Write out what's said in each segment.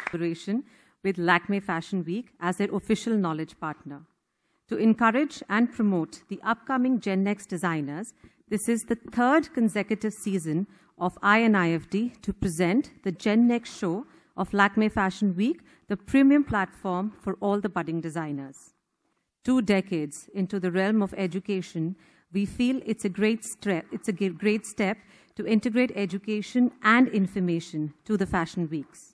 collaboration with Lakme Fashion Week as their official knowledge partner. To encourage and promote the upcoming Gen Next designers, this is the third consecutive season of INIFD to present the Gen Next show of Lakme Fashion Week, the premium platform for all the budding designers. 2 decades into the realm of education, we feel it's a great step to integrate education and information to the fashion weeks.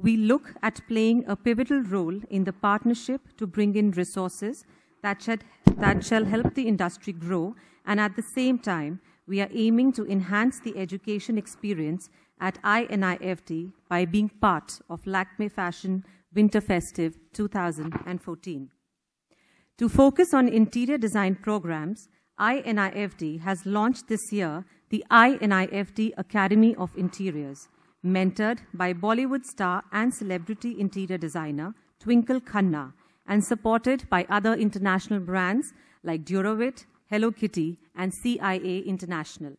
We look at playing a pivotal role in the partnership to bring in resources that shall help the industry grow, and at the same time, we are aiming to enhance the education experience at INIFD by being part of Lakme Fashion Winter Festive 2014. To focus on interior design programs, INIFD has launched this year the INIFD Academy of Interiors, mentored by Bollywood star and celebrity interior designer Twinkle Khanna, and supported by other international brands like Durovit, Hello Kitty, and CIA International.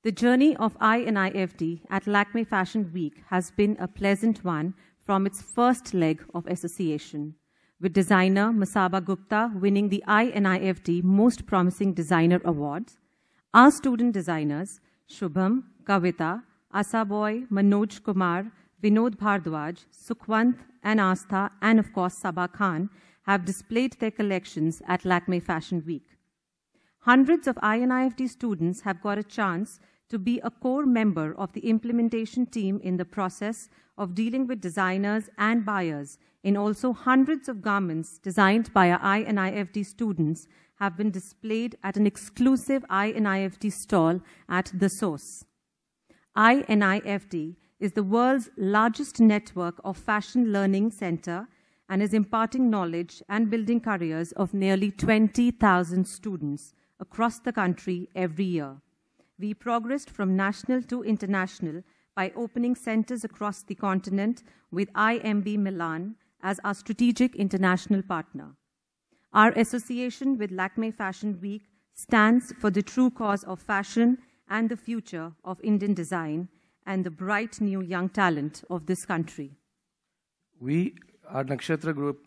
The journey of INIFD at Lakme Fashion Week has been a pleasant one from its first leg of association, with designer Masaba Gupta winning the INIFD Most Promising Designer Awards. Our student designers, Shubham, Kavita, Asaboy, Manoj Kumar, Vinod Bhardwaj, Sukhwant and Astha, and of course Sabah Khan, have displayed their collections at Lakme Fashion Week. Hundreds of INIFD students have got a chance to be a core member of the implementation team in the process of dealing with designers and buyers, and also hundreds of garments designed by our INIFD students have been displayed at an exclusive INIFD stall at The Source. INIFD is the world's largest network of fashion learning center and is imparting knowledge and building careers of nearly 20,000 students across the country every year. We progressed from national to international by opening centers across the continent with IMB Milan as our strategic international partner. Our association with Lakme Fashion Week stands for the true cause of fashion and the future of Indian design and the bright new young talent of this country. We, our Nakshatra group,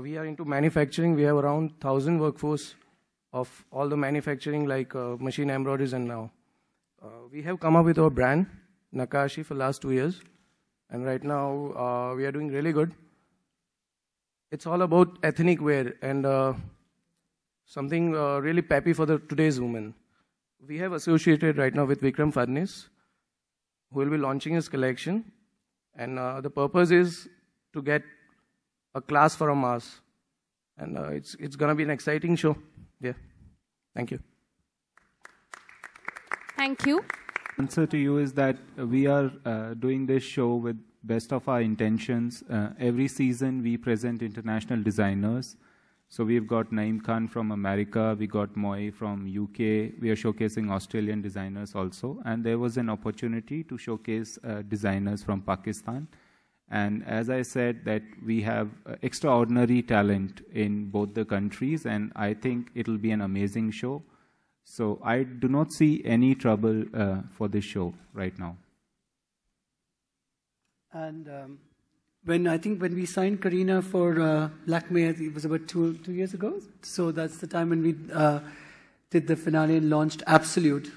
we are into manufacturing. We have around 1,000 workforce of all the manufacturing like machine embroideries and now. We have come up with our brand, Nakashi, for last 2 years. And right now, we are doing really good. It's all about ethnic wear and something really peppy for today's women. We have associated right now with Vikram Fadnis, who will be launching his collection. And the purpose is to get a class for a mass. And it's going to be an exciting show. Yeah. Thank you. Thank you. Answer to you is that we are doing this show with best of our intentions. Every season we present international designers. So we've got Naeem Khan from America, we got Moy from UK, we are showcasing Australian designers also. And there was an opportunity to showcase designers from Pakistan. And as I said, that we have extraordinary talent in both the countries, and I think it'll be an amazing show. So I do not see any trouble for this show right now. And when we signed Karina for Lakme, I think it was about two years ago. So that's the time when we did the finale and launched Absolute.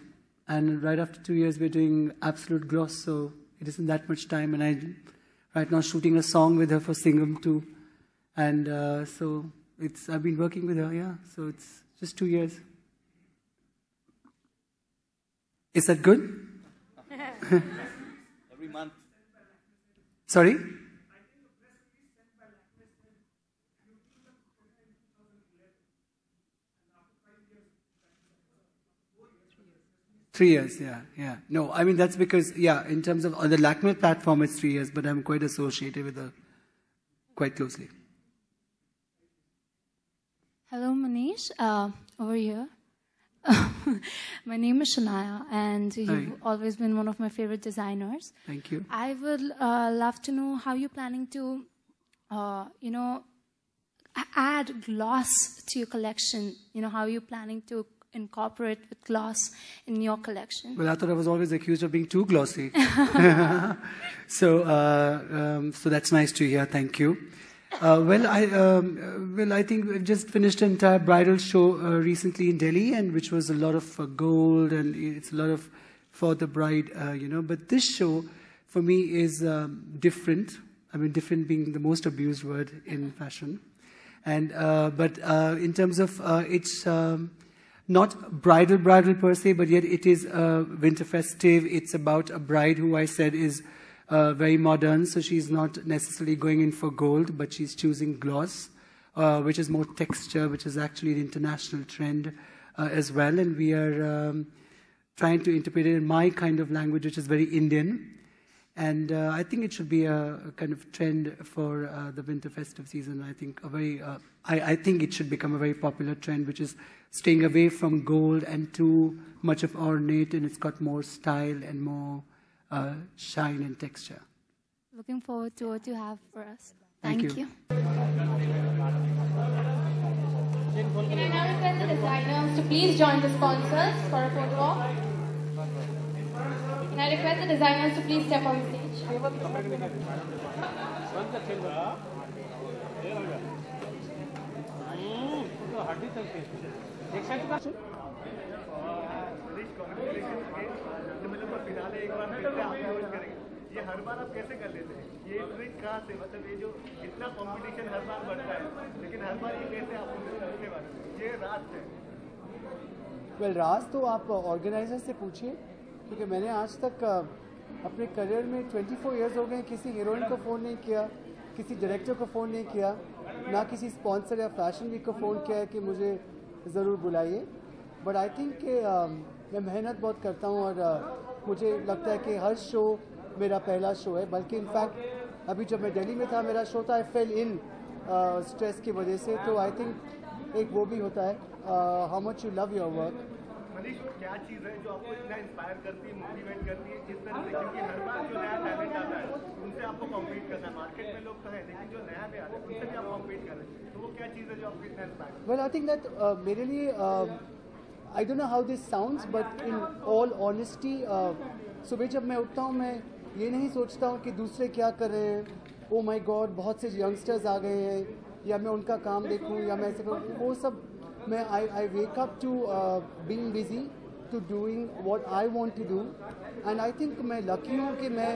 And right after 2 years, we're doing Absolute Gloss. So it isn't that much time. And I'm right now shooting a song with her for Singham too. And so I've been working with her, yeah. So it's just 2 years. Is that good? Every month. Sorry? 3 years, yeah. No, I mean, that's because, in terms of on the Lakme platform, it's 3 years, but I'm quite associated with her quite closely. Hello, Manish. Over here. My name is Shania, and you've always been one of my favorite designers. Thank you. I would love to know how you're planning to, add gloss to your collection. How you're planning to incorporate with gloss in your collection? Well, I thought I was always accused of being too glossy. So that's nice to hear. Thank you. I think we've just finished an entire bridal show recently in Delhi, and which was a lot of gold, and it's a lot of for the bride, But this show, for me, is different. I mean, different being the most abused word in fashion. And but in terms of it's not bridal per se, but yet it is winter festive. It's about a bride who I said is very modern, so she's not necessarily going in for gold, but she's choosing gloss, which is more texture, which is actually an international trend as well. And we are trying to interpret it in my kind of language, which is very Indian. And I think it should be a kind of trend for the winter festive season. I think I think it should become a very popular trend, which is staying away from gold and too much of ornate, and it's got more style and more shine and texture. Looking forward to what you have for us. Thank you. Can I now request the designers to please join the sponsors for a photo op? Can I request the designers to please step on stage? ये हर बार आप कैसे कर लेते हैं? ये trick कहाँ से, मतलब ये जो इतना कंपटीशन हर बार बढ़ता है, लेकिन हर बार ये कैसे आप उसके बारे में ये राज है? वेल, राज तो आप ऑर्गेनाइजर से पूछिए, क्योंकि मैंने आज तक अपने करियर में 24 इयर्स हो गए किसी हीरोइन को फ़ोन नहीं किया, किसी डायरेक्टर को फ़ोन नहीं किया, ना किसी स्पॉन्सर या फैशन वीक को फ़ोन किया है कि मुझे ज़रूर बुलाइए. बट आई थिंक कि मैं मेहनत बहुत करता हूँ और मुझे लगता है कि हर शो मेरा पहला शो है. बल्कि इनफैक्ट अभी जब मैं दिल्ली में था मेरा शो था, आई फेल इन स्ट्रेस की वजह से. तो आई थिंक एक वो भी होता है how much you love your work. Manish, क्या चीज़ है जो आपको इतना इंस्पायर करती है, मोटिवेट करती है इस तरह से? क्योंकि हर बार जो नया टैलेंट आता है उनसे आपको कॉम्पीट करना है. मार्केट में लोग तो हैं, लेकिन जो नया भी आता है उनसे भी आप कॉम्पीट कर रहे हैं. तो वो क्या चीज़ है जो आपको इतना inspire? Well, I think that मेरे लिए I don't know how this sounds, but in all honesty सुबह जब मैं उठता हूँ मैं ये नहीं सोचता हूँ कि दूसरे क्या कर रहे हैं, ओ माय गॉड बहुत से यंगस्टर्स आ गए हैं, या मैं उनका काम देखूँ या मैं ऐसे करूँ. वो सब मैं I wake up to being busy to doing what I want to do. And I think मैं लकी हूँ कि मैं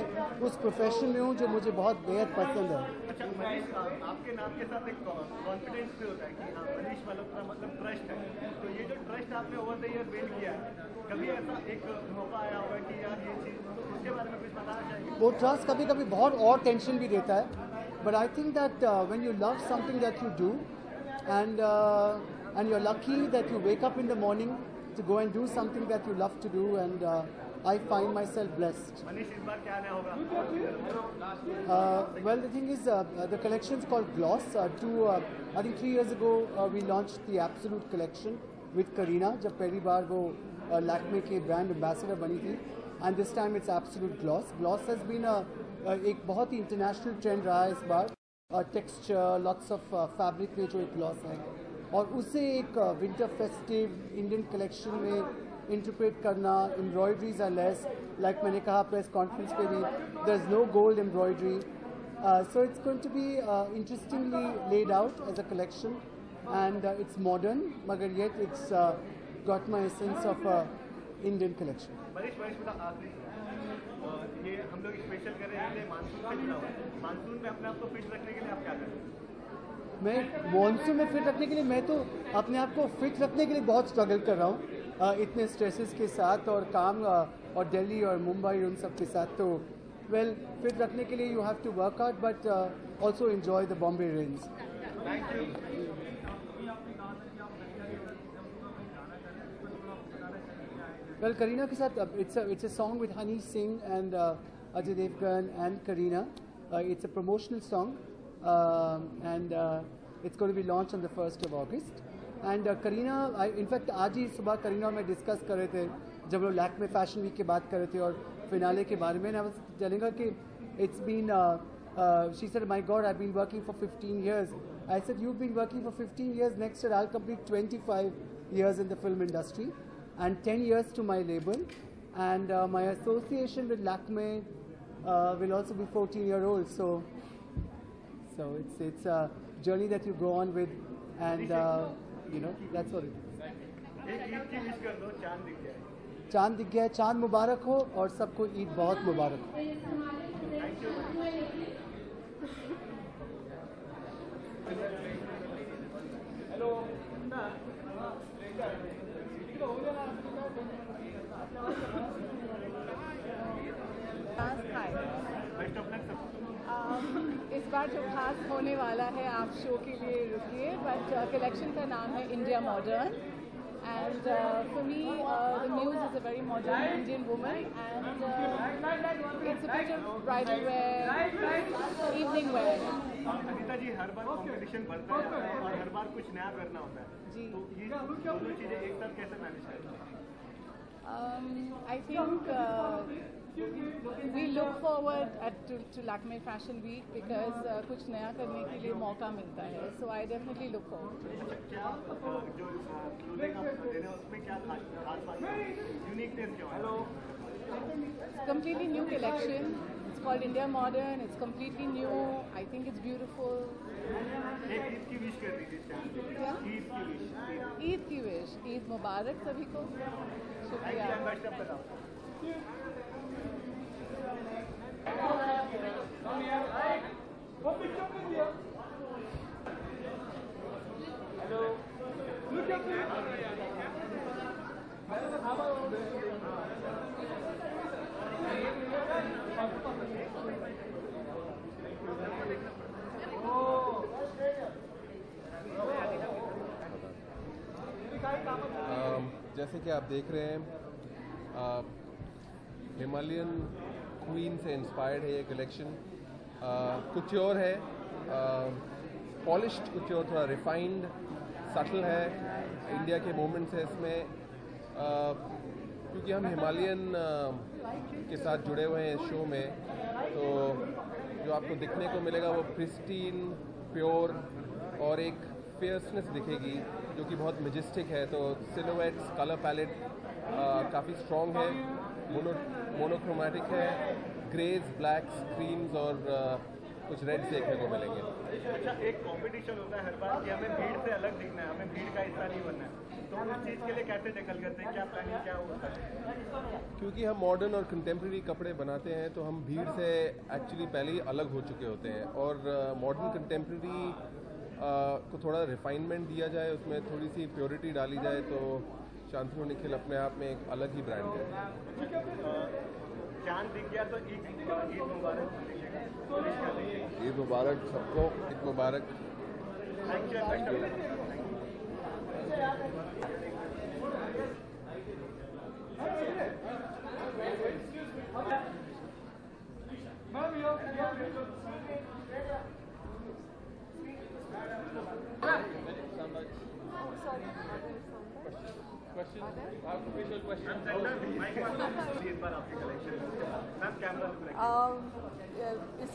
उस प्रोफेशन में हूँ जो मुझे बहुत बेहद पसंद है. अच्छा मनीष, आपके नाम के साथ एक कॉन्फिडेंस भी होता है कि हाँ मनीष मल्होत्रा मतलब ट्रस्ट है. तो ये जो ट्रस्ट आपने ओवर द ईयर बिल्ड किया है, कभी ऐसा एक मौका आया होगा कि यार ये चीज़, तो उसके बारे में कुछ बताना चाहिए? वो ट्रस्ट कभी कभी बहुत और टेंशन भी देता है. But I think that when you love something that you do and you're lucky that you wake up in the morning to go and do something that you love to do, and I find myself blessed. Manish, इस बार क्या नया होगा? Well, the thing is, the collection is called Gloss. I think 3 years ago, we launched the Absolute collection with Kareena, जब पहली बार वो Lakme के brand ambassador बनी थी. And this time it's Absolute Gloss. Gloss has been एक बहुत ही international trend रहा है इस बार. Texture, lots of fabric में जो एक gloss है, और उसे एक विंटर फेस्टिव इंडियन कलेक्शन में इंटरप्रेट करना. एम्ब्रॉयडरीज आर लेस, लाइक मैंने कहा प्रेस कॉन्फ्रेंस पे भी, there is no gold embroidery. So it's going to be interestingly laid out as a collection, and it's modern मगर yet it's got my essence of Indian collection. Manish, ये हम लोग special कर रहे हैं मानसून से जुड़ा हुआ है. मानसून में अपने आप को फिट रखने के लिए आप क्या करें? मैं मॉनसून में फिट रखने के लिए, मैं तो अपने आप को फिट रखने के लिए बहुत स्ट्रगल कर रहा हूँ इतने स्ट्रेसेस के साथ, और काम और दिल्ली और मुंबई उन सब के साथ. तो वेल, फिट रखने के लिए you have to work out, but also enjoy the Bombay rains. Thank you. Well, Kareena के साथ it's a song with Honey Singh and Ajay Devgan and Kareena. It's a promotional song. And it's going to be launched on the 1st of August. And Kareena, in fact, आज ही सुबह करीना और मैं discuss कर रहे थे जब लोग Lakme fashion week की बात कर रहे थे और फिनाले के बारे में. I was telling her कि it's been, she said, my God, I've been working for 15 years. I said, you've been working for 15 years. Next year, I'll complete 25. years in the film industry and 10 years to my label. And my association with Lakme will also be 14-year-old. So it's a journey that you go on with, and that's what it is. चांद दिख गया, चांद मुबारक हो और सबको ईद बहुत मुबारक हो. इस बार जो खास होने वाला है, आप शो के लिए रुकिए, बट कलेक्शन का नाम है India modern. And for me, the muse is a very modern Indian woman, and it's a bit of bridal wear, evening wear. Anita ji, हर बार कंपटीशन बढ़ता है और हर बार कुछ नया करना होता है, जी. तो ये दोनों चीजें एक साथ कैसे मैनेज करते हैं? I think we look forward to Lakme Fashion Week because कुछ नया करने के लिए मौका मिलता है. So I definitely look forward. क्या जो क्लोथिंग आप दे रहे हो उसमें क्या खास बात है, यूनिकनेस क्या है? It's completely new collection. It's called India Modern. It's completely new. I think it's beautiful. एक ईद की विश कर दीजिए. क्या? ईद की विश. ईद की विश. ईद मुबारक सभी को. शुक्रिया. जैसे कि आप देख रहे हैं, हिमालयन क्वीन से इंस्पायर्ड है ये कलेक्शन. कुच्योर है, पॉलिश्ड कुच्योर, थोड़ा रिफाइंड, सटल है. इंडिया के मोमेंट्स है इसमें, क्योंकि हम हिमालयन के साथ जुड़े हुए हैं इस शो में, तो जो आपको दिखने को मिलेगा वो प्रिस्टीन, प्योर और एक फेयर्सनेस दिखेगी जो कि बहुत मेजेस्टिक है. तो सिलुएट्स, कलर पैलेट काफ़ी स्ट्रॉन्ग है, मोनोक्रोमैटिक है, ग्रेज, ब्लैक्स, क्रीम्स और कुछ रेड्स देखने को मिलेंगे. अच्छा, एक कंपटीशन होता है हर बार कि हमें भीड़ से अलग दिखना है, हमें भीड़ का हिस्सा नहीं बनना है, तो उस चीज़ के लिए कैसे टैकल करते हैं, क्या प्लानिंग क्या होता है? क्योंकि हम मॉडर्न और कंटेम्प्रेरी कपड़े बनाते हैं तो हम भीड़ से एक्चुअली पहले ही अलग हो चुके होते हैं. और मॉडर्न कंटेम्प्रेरी को थोड़ा रिफाइनमेंट दिया जाए, उसमें थोड़ी सी प्योरिटी डाली जाए, तो शांतनु निखिल अपने आप में एक अलग ही ब्रांड है. चांद दिख गया तो ईद मुबारक. ईद मुबारक सबको, ईद मुबारक. Thank you.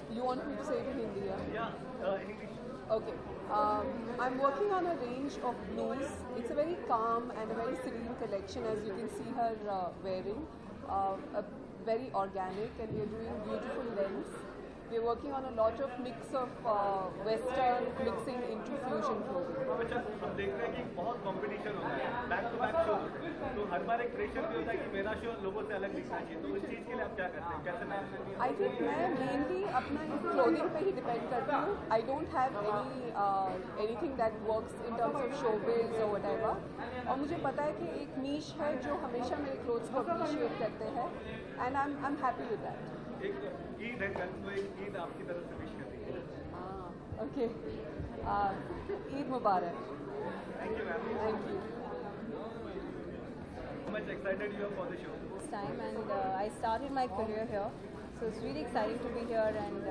You want me to say it in Hindi? Yeah, English. Okay. I'm working on a range of blues. It's a very calm and a very serene collection, as you can see her wearing. Very organic, and we are doing beautiful lengths. We are working on a lot of mix of Western mixing into fusion clothing. अच्छा, हम देख रहे हैं कि बहुत competition होता है, back to back show, तो हर बार एक प्रेशर भी होता है कि मेरा शो लोगों से अलग दिखना चाहिए, तो इस चीज़ के लिए आप क्या करते हैं, कैसे मैनेज करते हैं? I think मैं मेनली अपना इस क्लोथिंग पे ही डिपेंड करती हूँ. I don't have anything that works in terms of showbiz or whatever. और मुझे पता है कि एक नीश है जो हमेशा मेरे क्लोथ्स को अप्रिशिएट करते हैं, and I'm happy with that. एक ईद है कल, तो एक ईद आपकी तरफ से विश कर दीजिए. Okay. Eid Mubarak. Thank you, ma'am. Thank you. How much excited you are for the show? This time, and I started my career here, so it's really exciting to be here and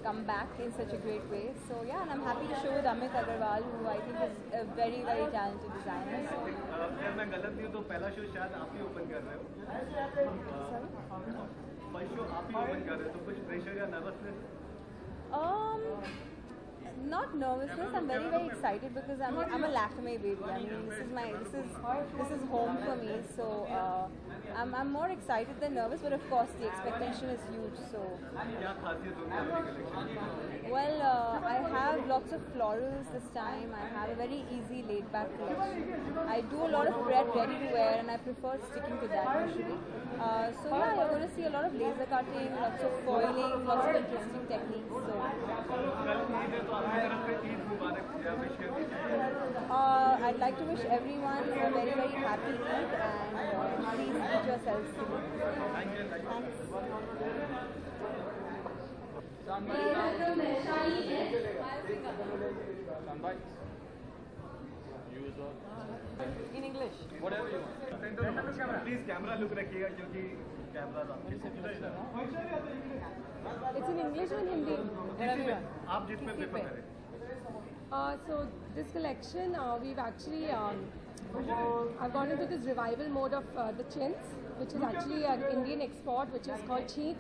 come back in such a great way. So yeah, and I'm happy to show with Amit Agarwal, who I think is a very talented designer. So, अगर मैं गलत नहीं हूँ तो पहला show शायद आप ही open कर रहे हो. फर्स्ट शो आप ही ओपन कर रहे हो, तो कुछ प्रेशर या nervousness? Not nervousness. I'm very very excited because I'm a Lakme baby. I mean, this is home for me. So I'm more excited than nervous. But of course, the expectation is huge. So. Well, I have lots of florals this time. I have a very easy laid back collection. I do a lot of red ready to wear, and I prefer sticking to that usually. So yeah, you're going to see a lot of laser cutting, lots of foiling, lots of interesting techniques. So. I'd like to wish everyone a very very happy Eid and please eat yourselves soon. Thanks. In English. Whatever you want. Please camera look रखिएगा क्योंकि camera It's in English or in Hindi? Whatever you want. आप जिसमें prefer करें. So this collection, we've actually I've gone into this revival mode of the chintz, which is actually an Indian export, which is called cheat,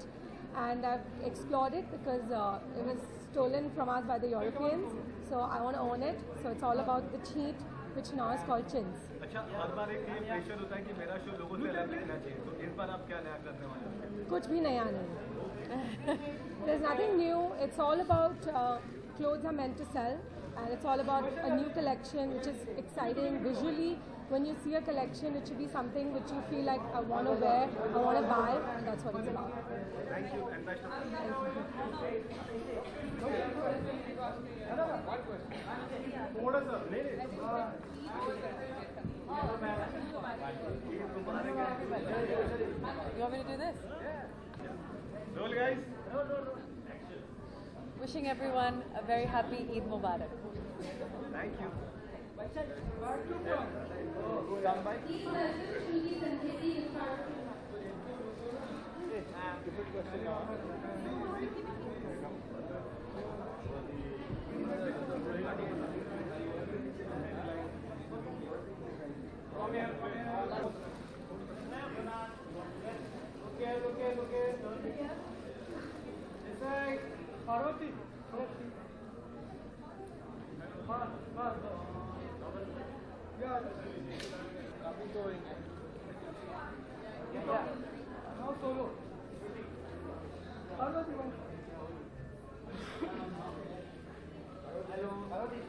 and I've explored it because it was stolen from us by the Europeans. So I want to own it. So it's all about the cheat, which now is called chintz. अच्छा हर बार एक ये pressure होता है कि मेरा show लोगों से अलग दिखना चाहिए. तो इस बार आप क्या नया करने वाले हैं? कुछ भी नया नहीं. There's nothing new. It's all about clothes are meant to sell, and it's all about a new collection, which is exciting visually. When you see a collection, it should be something which you feel like I want to wear, I want to buy, and that's what it's about. Thank you and best of luck. You want me to do this? Roll, guys. Wishing everyone a very happy Eid Mubarak. Thank you. Parvati. Yeah. Now solo. Parvati. Hello. Parvati.